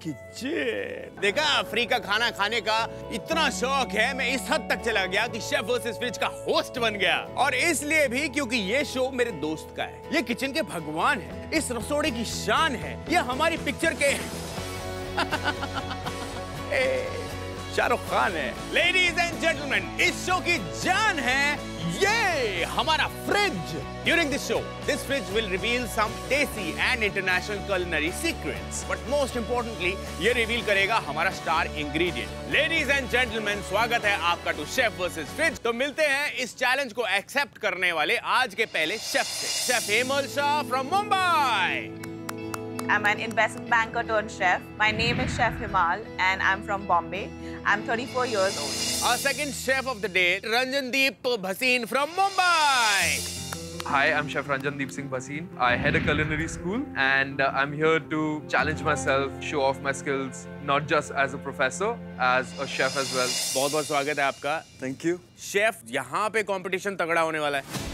Kitchen. देखा, Africa खाना खाने का इतना शौक है, मैं इस हद तक चला गया कि शेफ वर्सेस फ्रिज का होस्ट बन गया। और इसलिए भी क्योंकि ये शो मेरे दोस्त का है। ये किचन के भगवान है, इस रसोड़े की शान है, ये हमारी पिक्चर के शाहरुख खान है। लेडीज एंड जेंटलमैन, इस शो की जान है ये हमारा fridge. During this show, this fridge will reveal some desi and international culinary secrets. But most importantly, ये reveal करेगा हमारा star ingredient. Ladies and gentlemen, स्वागत है आपका to Chef versus Fridge। तो मिलते हैं इस challenge को accept करने वाले आज के पहले chef से। Chef Hemal Shah from Mumbai. I'm an investment banker turned chef. My name is Chef Himal and I'm from Bombay. I'm 34 years old. Our second chef of the day, Ranjandeep Bhasin from Mumbai. Hi, I'm Chef Ranjandeep Singh Bhasin. I head a culinary school and I'm here to challenge myself, show off my skills, not just as a professor, as a chef as well. बहुत-बहुत स्वागत है आपका। Thank you. Chef, यहाँ पे competition तगड़ा होने वाला है।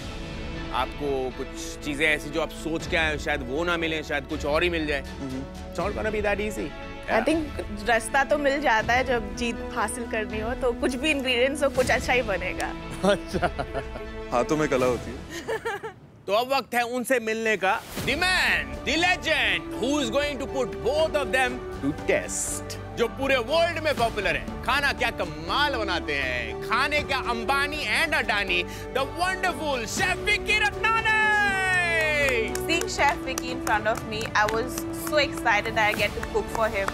आपको कुछ चीजें ऐसी जो आप सोच के आए शायद वो ना मिले, शायद कुछ और ही मिल जाए। It's not gonna be that easy. I think रास्ता तो मिल जाता है जब जीत हासिल करनी हो, तो कुछ भी इंग्रेडिएंट्स हो कुछ अच्छा ही बनेगा। अच्छा। हाथों में कला होती है। तो अब वक्त है उनसे मिलने का। The man, the legend, who is going to put both of them to test. जो पूरे वर्ल्ड में पॉपुलर है, खाना क्या कमाल बनाते हैं, खाने क्या Ambani and Adani, the wonderful chef Vicky Ratnani. Seeing Chef Vicky in front of me, I was so excited that I get to cook for him.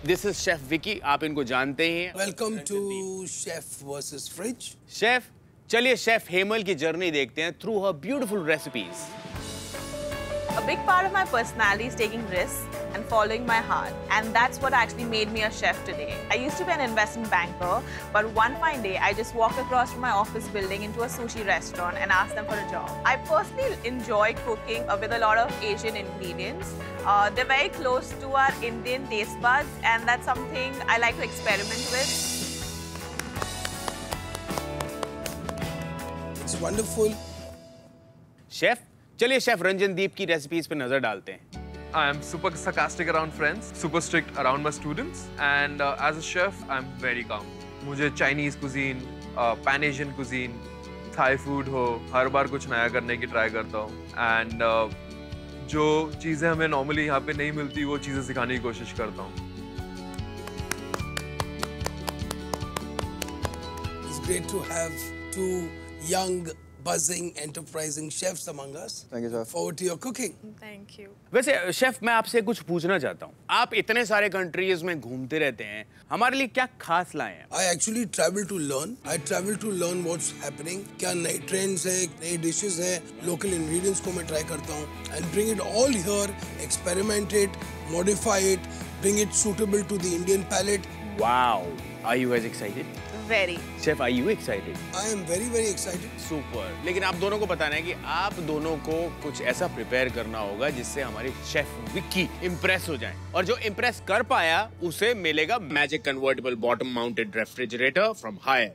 This is Chef Vicky, आप इनको जानते ही हैं। Welcome to Chef versus Fridge. Chef, चलिए chef Hemal की journey देखते हैं through her beautiful recipes. A big part of my personality is taking risks and following my heart, and that's what actually made me a chef today. I used to be an investment banker, but one fine day I just walked across from my office building into a sushi restaurant and asked them for a job. I personally enjoy cooking with a lot of Asian ingredients. They're very close to our Indian taste buds, and that's something I like to experiment with. It's wonderful. Chef, चलिए chef रंजनदीप की recipes पे नजर डालते हैं। I am super sarcastic around friends, super strict around my students, and as a chef, I'm very calm. मुझे Chinese cuisine, Pan Asian cuisine, Thai food हो, हर बार कुछ नया करने की ट्राई करता हूँ, and जो चीजें हमें नॉर्मली यहाँ पे नहीं मिलती वो चीजें सिखाने की कोशिश करता हूँ। It's great to have two young, buzzing, enterprising chefs among us. Thank you, chef. Forward to your cooking. Thank you. वैसे शेफ, मैं आपसे कुछ पूछना चाहता हूँ। आप इतने सारे कंट्रीज में घूमते रहते हैं, हमारे लिए क्या खास लाए हैं? I actually travel to learn. I travel to learn what's happening. क्या नई ट्रेंड्स है, नई डिशेस है, local ingredients को मैं ट्राई करता हूँ, and bring it all here, experiment it, modify it, bring it suitable to the Indian palate. Wow, are you guys excited? Very. Chef, are you excited? I am very, very excited. Super. लेकिन आप दोनों को बताना है कि आप दोनों को कुछ ऐसा प्रिपेयर करना होगा जिससे हमारे शेफ विक्की इम्प्रेस हो जाएं। और जो इम्प्रेस कर पाया उसे मिलेगा magic convertible bottom mounted refrigerator from higher.